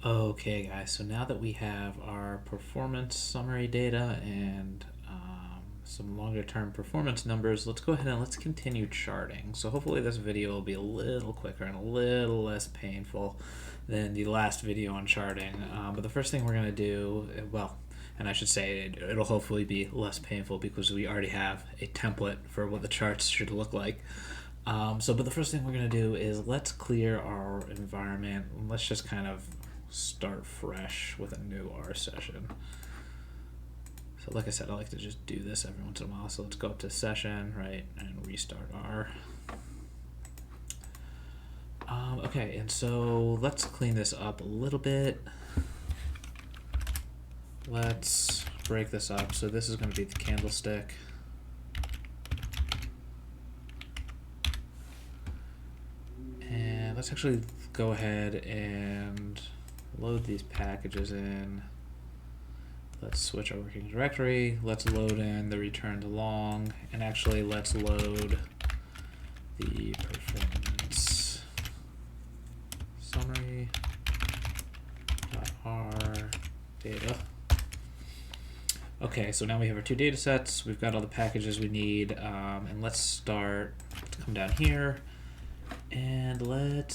Okay guys, so now that we have our performance summary data and some longer term performance numbers, let's go ahead and let's continue charting. So hopefully this video will be a little quicker and a little less painful than the last video on charting. But the first thing we're going to do, well, and I should say it'll hopefully be less painful because we already have a template for what the charts should look like. But the first thing we're going to do is let's clear our environment. Let's just kind of start fresh with a new R session. So like I said, I like to just do this every once in a while. So let's go up to session, right, and restart R. Okay, and so let's clean this up a little bit. Let's break this up. So this is going to be the candlestick. And let's actually go ahead and load these packages in. Let's switch our working directory. Let's load in the returned long, and actually let's load the performance summary.r data. Okay, so now we have our two data sets. We've got all the packages we need, and let's come down here, and what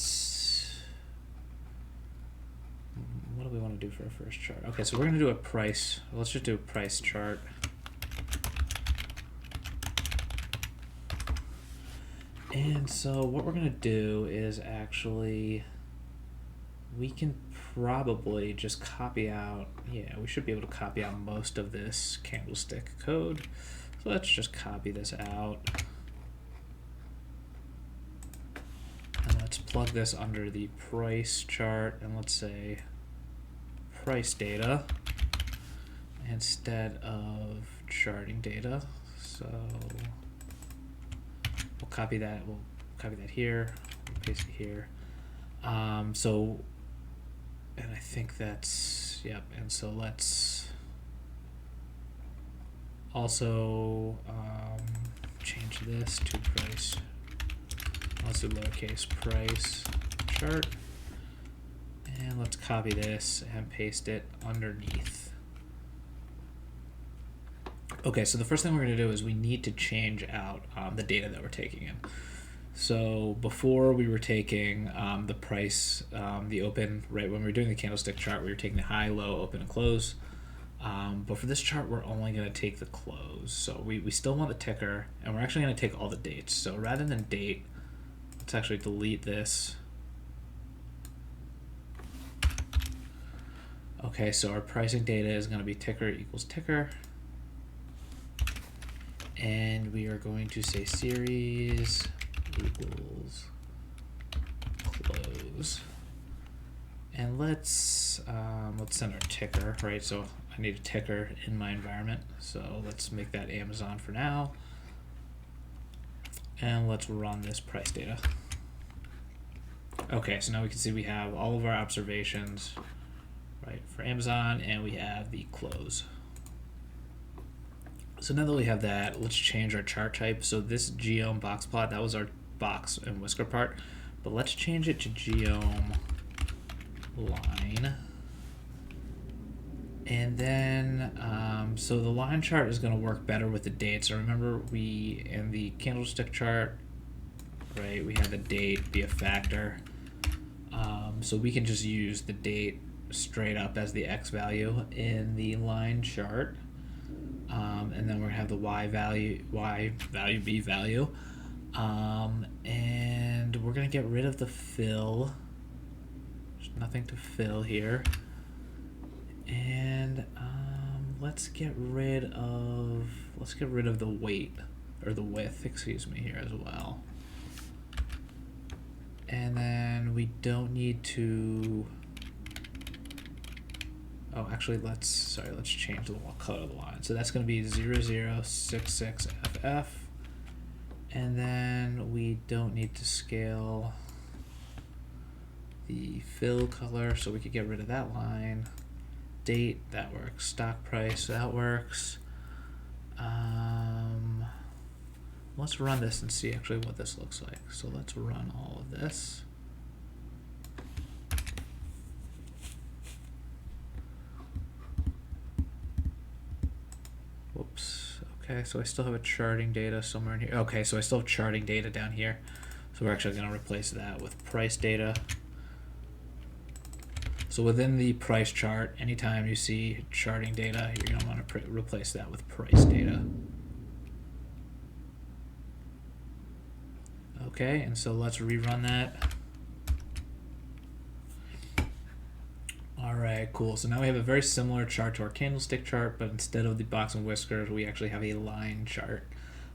do we want to do for our first chart? Okay, so we're going to do a price. Let's just do a price chart. And so what we're going to do is actually, we can probably just copy out, yeah, we should be able to copy out most of this candlestick code. So let's just copy this out. And let's plug this under the price chart, and let's say price data instead of charting data. So we'll copy that here, we'll paste it here. And I think that's, yep, and so let's also change this to price. Let's do lowercase price chart. And let's copy this and paste it underneath. Okay, so the first thing we're going to do is we need to change out the data that we're taking in. So before we were taking the price, the open, right, when we were doing the candlestick chart, we were taking the high, low, open, and close. But for this chart, we're only going to take the close. So we still want the ticker, and we're actually going to take all the dates. So rather than date, let's actually delete this. Okay, so our pricing data is going to be ticker equals ticker. And we are going to say series equals close. And let's send our ticker, right? So I need a ticker in my environment. So let's make that Amazon for now. And let's run this price data. Okay, so now we can see we have all of our observations, right, for Amazon, and we have the close. So now that we have that, let's change our chart type. So this geom box plot, that was our box and whisker part, but let's change it to geom line. And then, so the line chart is going to work better with the date. So remember, in the candlestick chart, right, we had the date be a factor. So we can just use the date straight up as the X value in the line chart. And then we're going to have the Y value, B value. And we're going to get rid of the fill. There's nothing to fill here. And let's get rid of the weight, or the width, excuse me, here as well. And then we don't need to, oh, actually, let's change the color of the line. So that's going to be 0066FF. And then we don't need to scale the fill color, so we could get rid of that line. Date, that works. Stock price, that works. Let's run this and see actually what this looks like. So let's run all of this. Okay, so I still have a charting data somewhere in here. Okay, so I still have charting data down here. So we're actually going to replace that with price data. So within the price chart, anytime you see charting data, you're going to want to replace that with price data. Okay, and so let's rerun that. Alright, cool. So now we have a very similar chart to our candlestick chart, but instead of the box and whiskers, we actually have a line chart.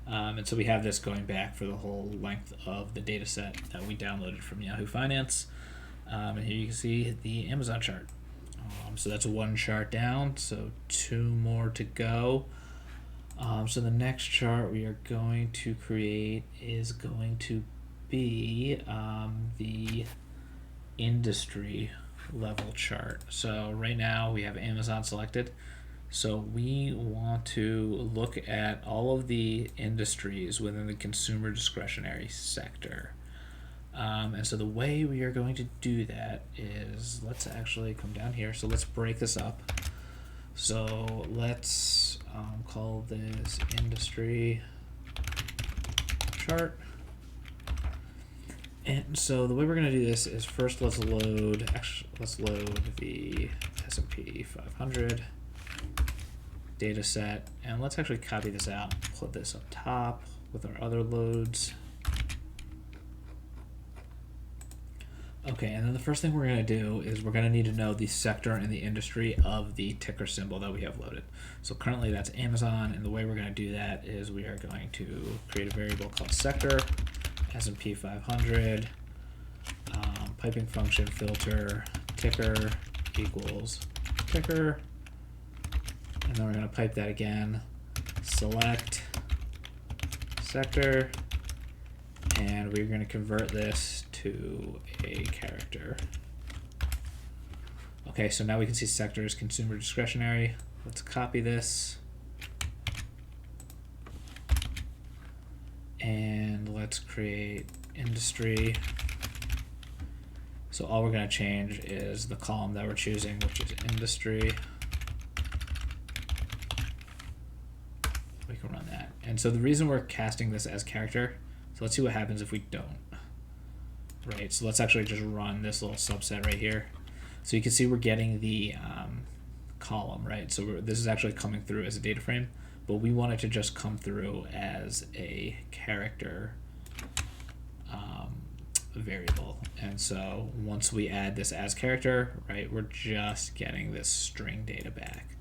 And so we have this going back for the whole length of the data set that we downloaded from Yahoo Finance. And here you can see the Amazon chart. So that's one chart down, so 2 more to go. So the next chart we are going to create is going to be the industry level chart. So right now we have Amazon selected. So we want to look at all of the industries within the consumer discretionary sector. And so the way we are going to do that is, let's actually come down here. So let's break this up. So let's call this industry chart. And so the way we're going to do this is first let's load the S&P 500 data set, and let's actually copy this out, put this up top with our other loads. Okay, and then the first thing we're going to do is we're going to need to know the sector and the industry of the ticker symbol that we have loaded. So currently that's Amazon, and the way we're going to do that is we are going to create a variable called sector, S&P 500, piping function filter ticker equals ticker, and then we're going to pipe that again, select sector, and we're going to convert this to a character. Okay, so now we can see sector is consumer discretionary. Let's copy this. And let's create industry. So all we're going to change is the column that we're choosing, which is industry. We can run that. And so the reason we're casting this as character, so let's see what happens if we don't. Right, so let's actually just run this little subset right here. So you can see we're getting the column, right? So this is actually coming through as a data frame, but we want it to just come through as a character variable. And so once we add this as character, right, we're just getting this string data back.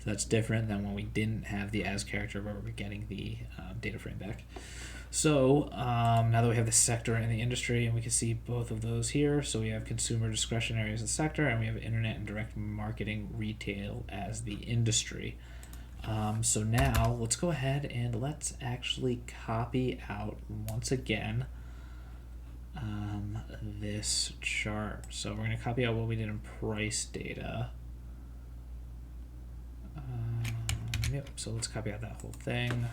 So that's different than when we didn't have the as character, where we're getting the data frame back. So now that we have the sector and the industry, and we can see both of those here. So we have consumer discretionary as the sector, and we have internet and direct marketing retail as the industry. So now let's go ahead and let's actually copy out once again this chart. So we're going to copy out what we did in price data. Yep, so let's copy out that whole thing.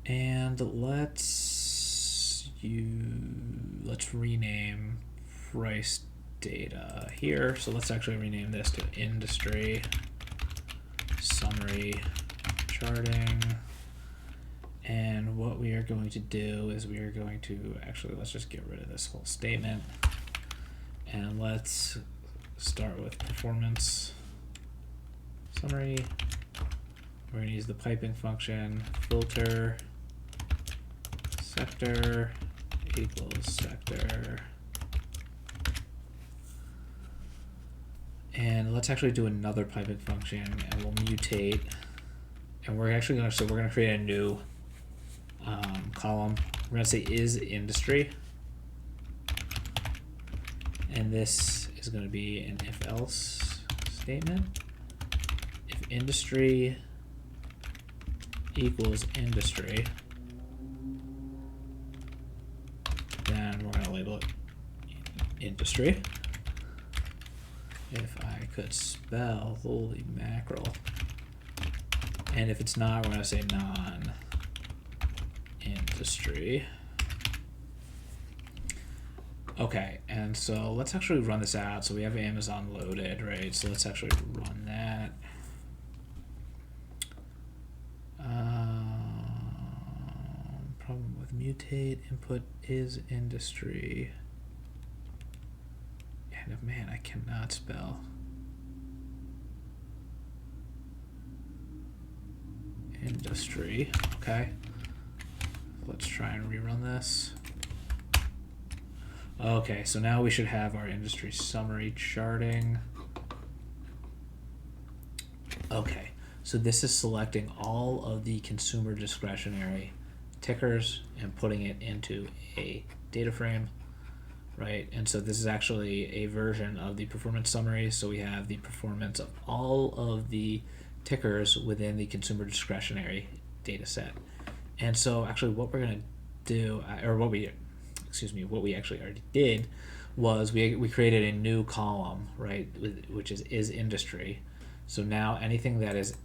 And let's rename price data here. So let's actually rename this to industry summary charting. And what we are going to do is we are going to actually, let's just get rid of this whole statement. And let's start with performance summary. We're going to use the piping function filter sector equals sector. And let's actually do another piping function, and we'll mutate. And we're actually going to, we're going to create a new column. We're going to say is industry. And this is going to be an if else statement. If industry equals industry, then we're going to label it industry. If I could spell, holy mackerel. And if it's not, we're going to say non-industry. Okay, and so let's actually run this out. So we have Amazon loaded, right? So let's actually run that. mutate input is industry. And man, I cannot spell. Industry. Okay. Let's try and rerun this. Okay, so now we should have our industry summary charting. Okay, so this is selecting all of the consumer discretionary tickers and putting it into a data frame, right? And so this is actually a version of the performance summary. So we have the performance of all of the tickers within the consumer discretionary data set. And so actually what we're going to do, or what we actually already did was we created a new column, right, which is industry. So now anything that is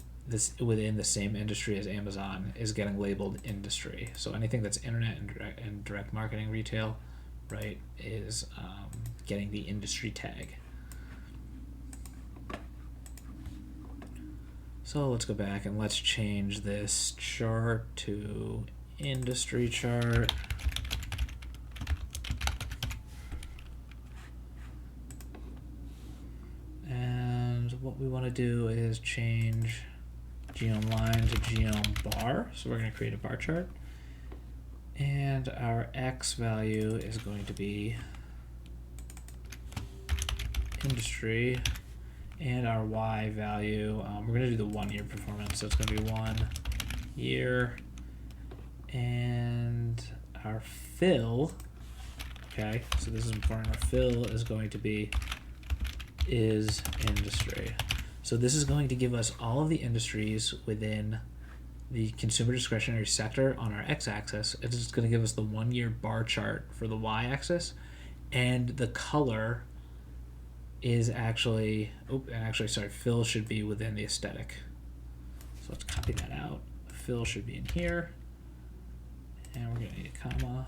within the same industry as Amazon is getting labeled industry. So anything that's internet and direct marketing retail, right, is getting the industry tag. So let's go back and let's change this chart to industry chart. And what we want to do is change geom line to geom bar. So we're going to create a bar chart. And our X value is going to be industry. And our Y value, we're going to do the 1 year performance. So it's going to be 1 year. And our fill, okay, so this is important. Our fill is going to be is industry. So this is going to give us all of the industries within the consumer discretionary sector on our x-axis. It's just going to give us the 1 year bar chart for the y-axis, and the color is actually, fill should be within the aesthetic. So let's copy that out. Fill should be in here, and we're going to need a comma,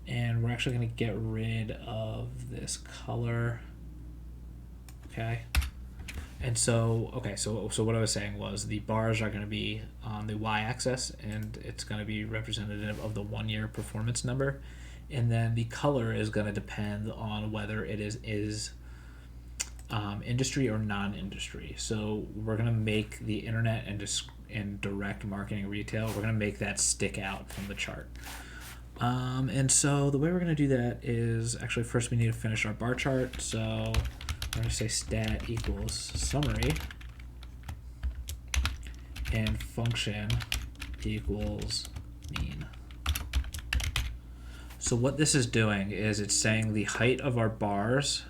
and we're actually going to get rid of this color. Okay, and so so what I was saying was the bars are going to be on the y-axis, and it's going to be representative of the 1 year performance number, and then the color is going to depend on whether it is industry or non-industry. So we're going to make the internet and direct marketing retail, we're going to make that stick out from the chart. And so the way we're going to do that is actually first we need to finish our bar chart. So we're going to say stat equals summary and function equals mean. So what this is doing is it's saying the height of our bars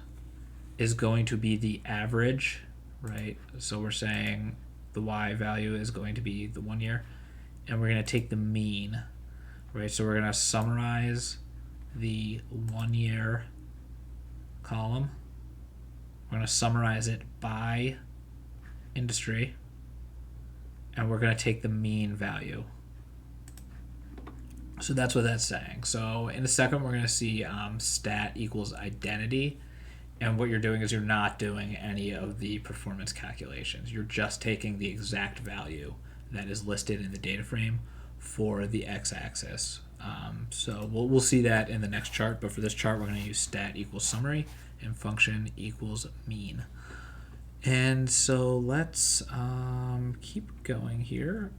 is going to be the average, right? So we're saying the Y value is going to be the 1 year, and we're going to take the mean, right? So we're going to summarize the 1 year column. We're going to summarize it by industry, and we're going to take the mean value. So that's what that's saying. So in a second, we're going to see stat equals identity. And what you're doing is you're not doing any of the performance calculations. You're just taking the exact value that is listed in the data frame for the x-axis. So we'll see that in the next chart, but for this chart, we're going to use stat equals summary and function equals mean. And so let's keep going here.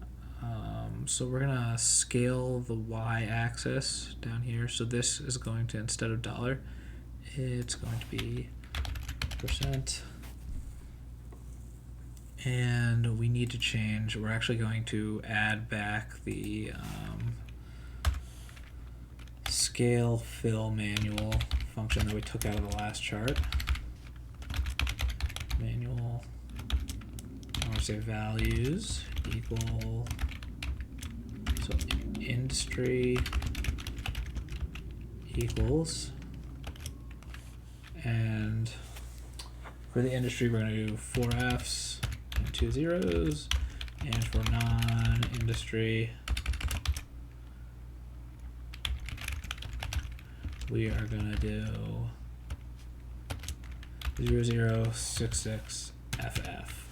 So we're going to scale the y-axis down here. So this is going to, instead of dollar, it's going to be %. And we need to change, we're actually going to add back the scale fill manual function that we took out of the last chart. Manual, I want to say values equal, so industry equals, and for the industry we're going to do 4 Fs and 2 zeros, and for non-industry we are going to do 0066 FF.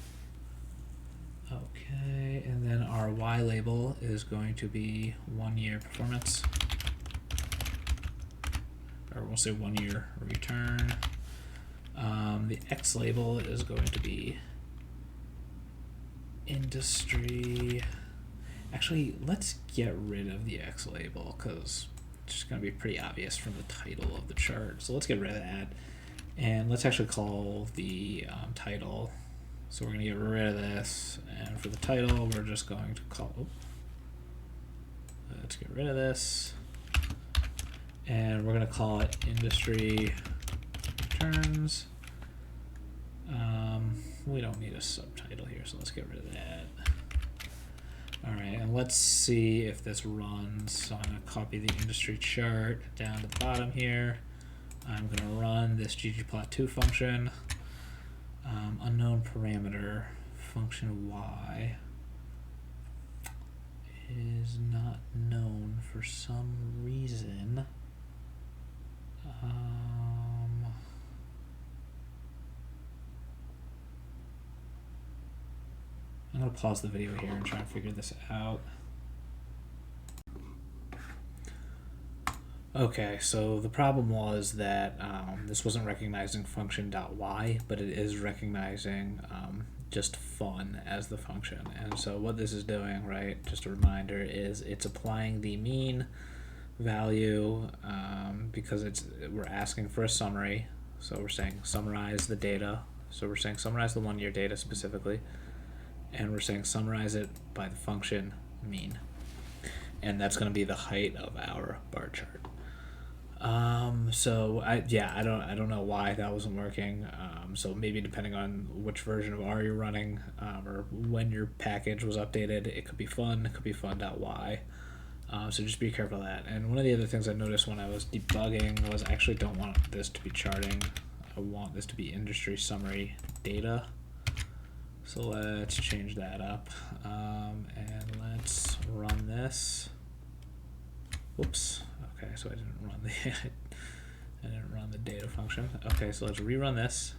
Okay, and then our Y label is going to be 1 year performance. we'll say 1 year return. The X label is going to be industry. Actually, let's get rid of the X label because it's just going to be pretty obvious from the title of the chart. So let's get rid of that. And let's actually call the title. So we're going to get rid of this. And for the title, we're just going to call, let's get rid of this. And we're going to call it industry returns. We don't need a subtitle here, so let's get rid of that. All right, and let's see if this runs. So I'm going to copy the industry chart down to the bottom here. I'm going to run this ggplot2 function. Unknown parameter function y is not known for some reason. I'm going to pause the video here and try and figure this out. Okay, so the problem was that this wasn't recognizing function.y, but it is recognizing just fun as the function. And so what this is doing, right, just a reminder, is it's applying the mean value because we're asking for a summary. So we're saying summarize the data. So we're saying summarize the 1 year data specifically. And we're saying summarize it by the function mean. And that's going to be the height of our bar chart. So I don't know why that wasn't working. So maybe depending on which version of R you're running, or when your package was updated, it could be fun. It could be fun.y. So just be careful of that. And one of the other things I noticed when I was debugging was I actually don't want this to be charting. I want this to be industry summary data. So let's change that up. And let's run this. Whoops. Okay, so I didn't run the data function. Okay, so let's rerun this.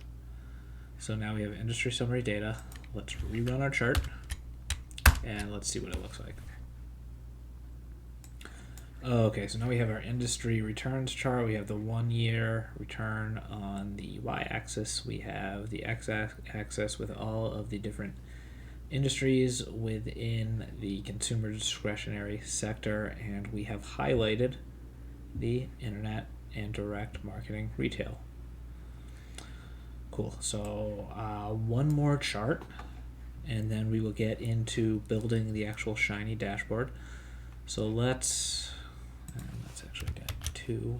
So now we have industry summary data. Let's rerun our chart and let's see what it looks like. Okay, so now we have our industry returns chart. We have the 1 year return on the y-axis. We have the x-axis with all of the different industries within the consumer discretionary sector, and we have highlighted the internet and direct marketing retail. Cool. So one more chart, and then we will get into building the actual shiny dashboard. So let's actually get 2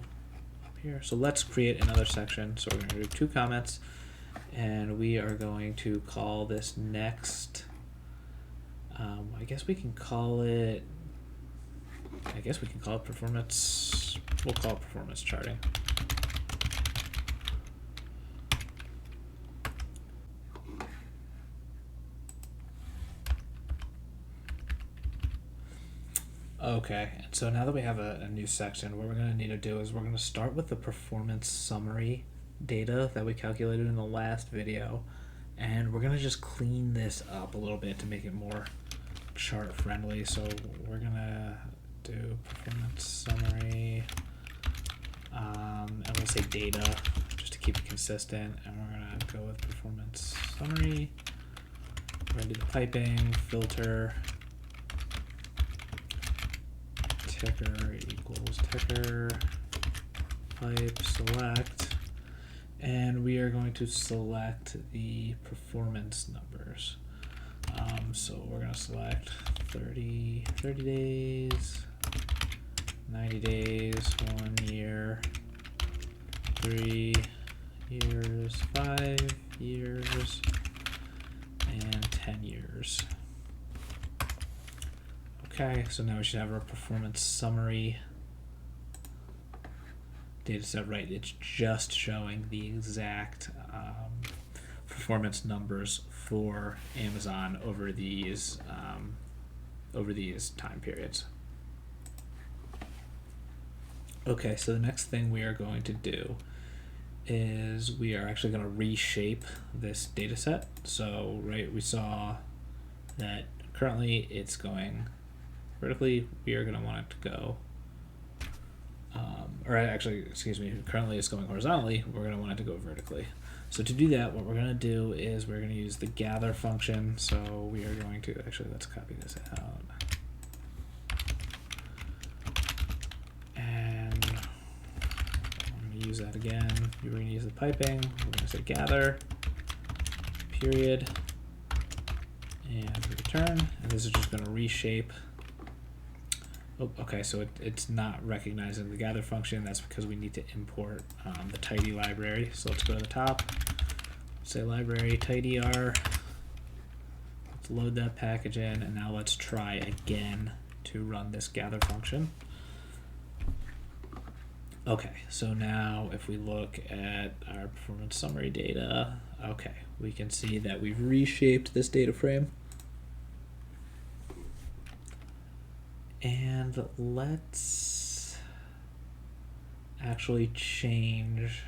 up here. So let's create another section. So we're going to do 2 comments, and we are going to call this next. I guess we can call it performance. We'll call it performance charting. Okay, and so now that we have a new section, what we're going to need to do is we're going to start with the performance summary data that we calculated in the last video, and we're going to just clean this up a little bit to make it more chart friendly. So we're going to do performance summary, and we'll say data just to keep it consistent, and we're going to go with performance summary. We're going to do the piping, filter, ticker equals ticker, pipe, select, and we are going to select the performance numbers. So we're going to select 30 days, 90 days, 1 year, 3 years, 5 years, and 10 years. Okay, so now we should have our performance summary data set right. It's just showing the exact performance numbers for Amazon over these time periods. Okay, so the next thing we are going to do is we are actually going to reshape this data set. So, right, we saw that currently it's going vertically. We are going to want it to go or actually, excuse me, currently it's going horizontally, we're going to want it to go vertically. So to do that, what we're going to do is we're going to use the gather function. So we are going to, actually, let's copy this out. And I'm going to use that again. We're going to use the piping. We're going to say gather, period, and return. And this is just going to reshape. Oh, okay, so it's not recognizing the gather function. That's because we need to import the tidy library. So let's go to the top, say library tidyr. Let's load that package in, and now let's try again to run this gather function. Okay, so now if we look at our performance summary data, okay, we can see that we've reshaped this data frame. And let's actually change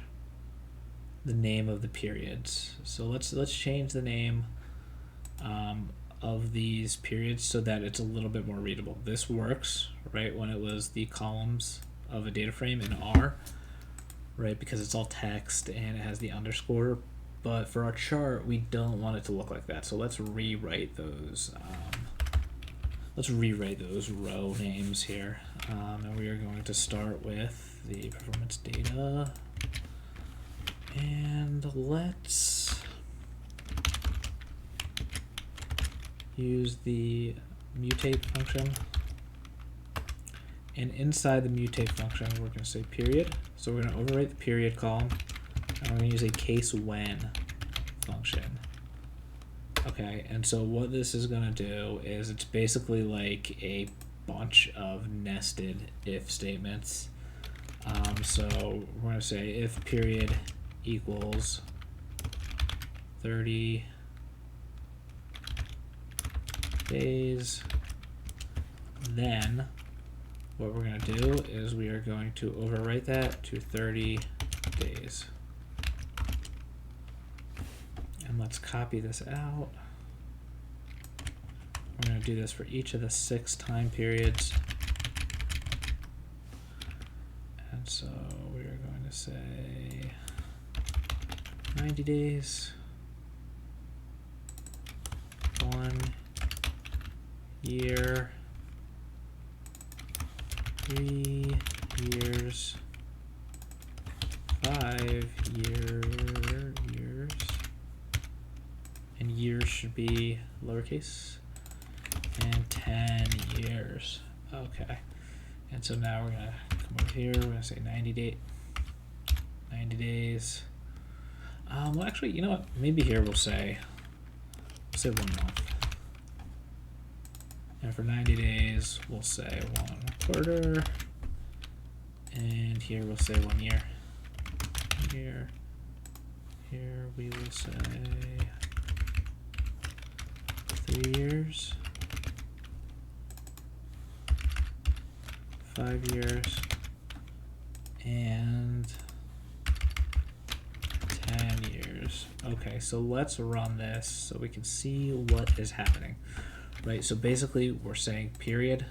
the name of the periods. So let's change the name of these periods so that it's a little bit more readable. This works, right, when it was the columns of a data frame in R, right, because it's all text and it has the underscore. But for our chart, we don't want it to look like that. So let's rewrite those. Let's rewrite those row names here, and we are going to start with the performance data, and let's use the mutate function, and inside the mutate function we're going to say period. So we're going to overwrite the period column, and we're going to use a case when function. Okay, and so what this is going to do is it's basically like a bunch of nested if statements. So we're going to say if period equals 30 days, then what we're going to do is we are going to overwrite that to 30 days. And let's copy this out. We're going to do this for each of the 6 time periods. And so we are going to say 90 days, 1 year, 3 years, 5 years, and years should be lowercase, and 10 years. Okay, and so now we're gonna come over here, we're gonna say 90 days. Well, actually, you know what, maybe here we'll say 1 month, and for 90 days we'll say 1 quarter, and here we'll say 1 year. Here we will say 3 years, 5 years, and 10 years. Okay, so let's run this so we can see what is happening. Right, so basically we're saying period,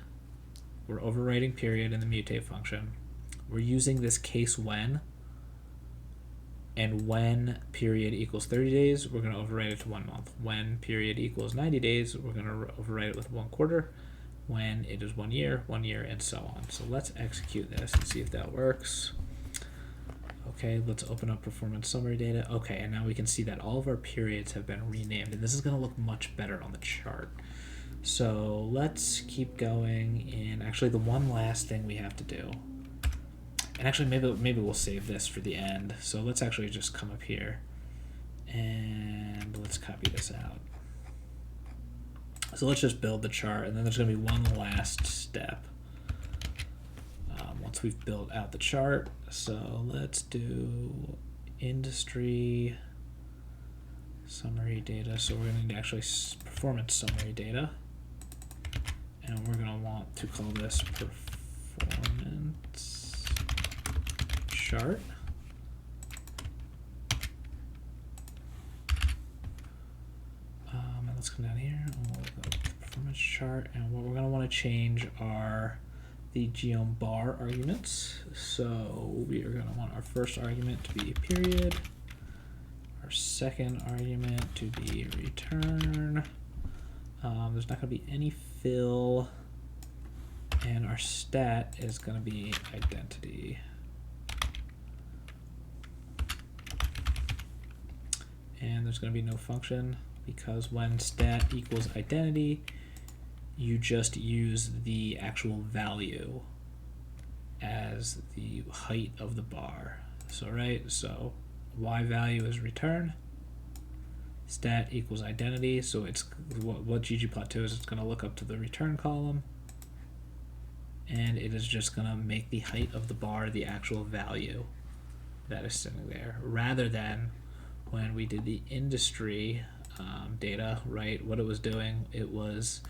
we're overwriting period in the mutate function. We're using this case when, and when period equals 30 days, we're going to overwrite it to 1 month. When period equals 90 days, we're going to overwrite it with 1 quarter. When it is 1 year, and so on. So let's execute this and see if that works. Okay, let's open up performance summary data. Okay, and now we can see that all of our periods have been renamed, and this is going to look much better on the chart. So let's keep going, and actually the one last thing we have to do, and actually maybe we'll save this for the end. So let's actually just come up here and let's copy this out. So let's just build the chart, and then there's going to be one last step once we've built out the chart. So let's do industry summary data. So we're going to need actually performance summary data, and we're going to want to call this performance chart. And let's come down here and we'll look at the performance chart, and what we're going to want to change are the geom bar arguments. So we are going to want our first argument to be period, our second argument to be return. There's not going to be any fill, and our stat is going to be identity. And there's going to be no function, because when stat equals identity, you just use the actual value as the height of the bar. So so y value is return, stat equals identity, so it's what ggplot2 is, it's going to look up to the return column, and it is just going to make the height of the bar the actual value that is sitting there, rather than when we did the industry data, right? What it was doing, it was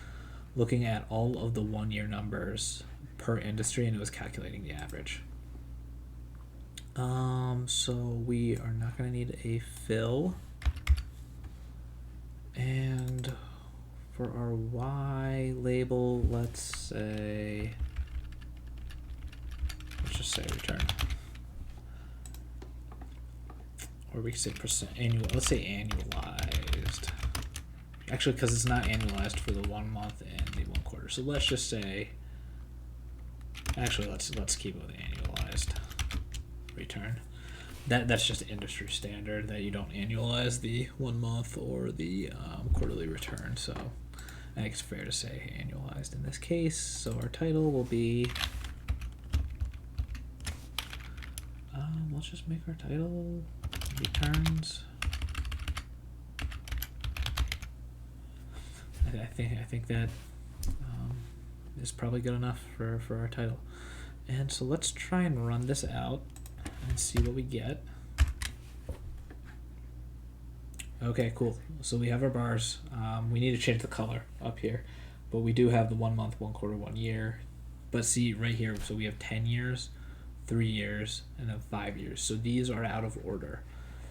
looking at all of the 1 year numbers per industry, and it was calculating the average. So we are not going to need a fill. And for our Y label, let's just say return. Or we can say annual. Let's say annualized. Actually, because it's not annualized for the 1 month and the 1 quarter. So let's just say. Actually, let's keep it with annualized return. That's just industry standard that you don't annualize the 1 month or the quarterly return. So I think it's fair to say annualized in this case. So our title will be. Let's just make our title returns. I think that is probably good enough for our title. And so let's try and run this out and see what we get. Okay, cool. So we have our bars. We need to change the color up here, but we do have the 1 month, 1 quarter, 1 year. But see right here, so we have 10 years, 3 years, and then 5 years. So these are out of order.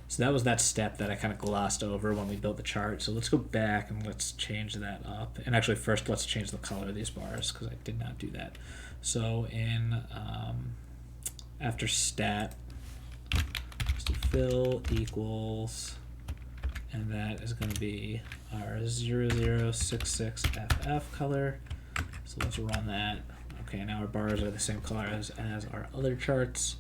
So that was that step that I kind of glossed over when we built the chart. So let's go back and let's change that up. And actually first let's change the color of these bars, because I did not do that. So in after stat, let's do fill equals, and that is going to be our 0066FF color. So let's run that. Okay, now our bars are the same color as our other charts.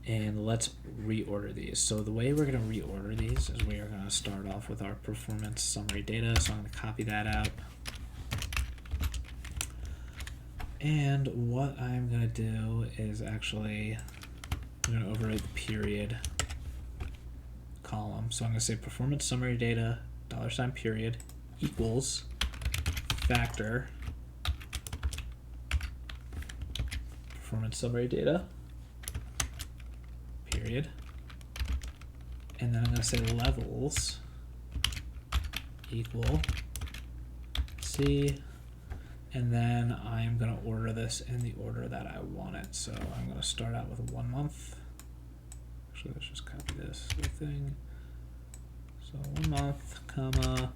And let's reorder these. So the way we're going to reorder these is we are going to start off with our performance summary data. So I'm going to copy that out. And what I'm going to do is actually, I'm going to overwrite the period column. So I'm going to say performance summary data, $period, equals factor performance summary data, period. And then I'm going to say levels equal C, and then I'm going to order this in the order that I want it. So I'm going to start out with 1 month. Actually, let's just copy this whole thing. So 1 month, comma,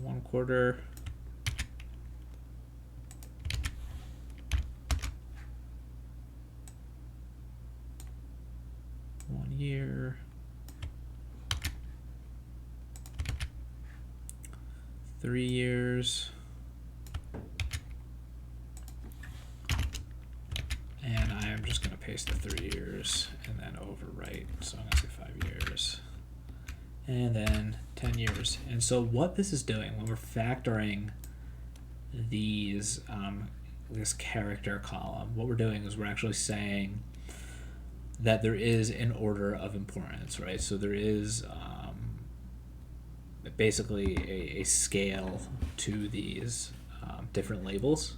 1 quarter, 1 year, 3 years, and I am just going to paste the 3 years and then overwrite. So I'm going to say 5 years, and then 10 years. And so what this is doing when we're factoring these this character column, what we're doing is we're actually saying that there is an order of importance, right? So there is basically a scale to these different labels.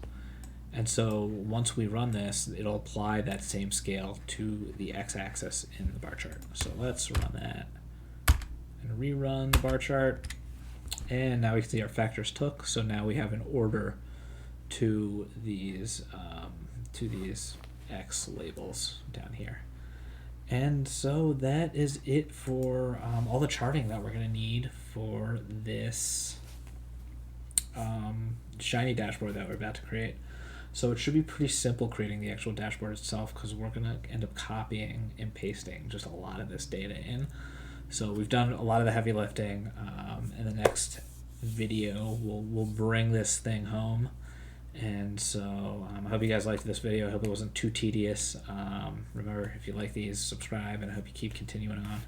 And so once we run this, it'll apply that same scale to the x-axis in the bar chart. So let's run that and rerun the bar chart. And now we can see our factors took. So now we have an order to these x labels down here. And so that is it for all the charting that we're going to need for this shiny dashboard that we're about to create. So it should be pretty simple creating the actual dashboard itself, because we're going to end up copying and pasting just a lot of this data in. So we've done a lot of the heavy lifting. In the next video, we'll bring this thing home. And so I hope you guys liked this video. I hope it wasn't too tedious. Remember, if you like these, subscribe, and I hope you keep continuing on.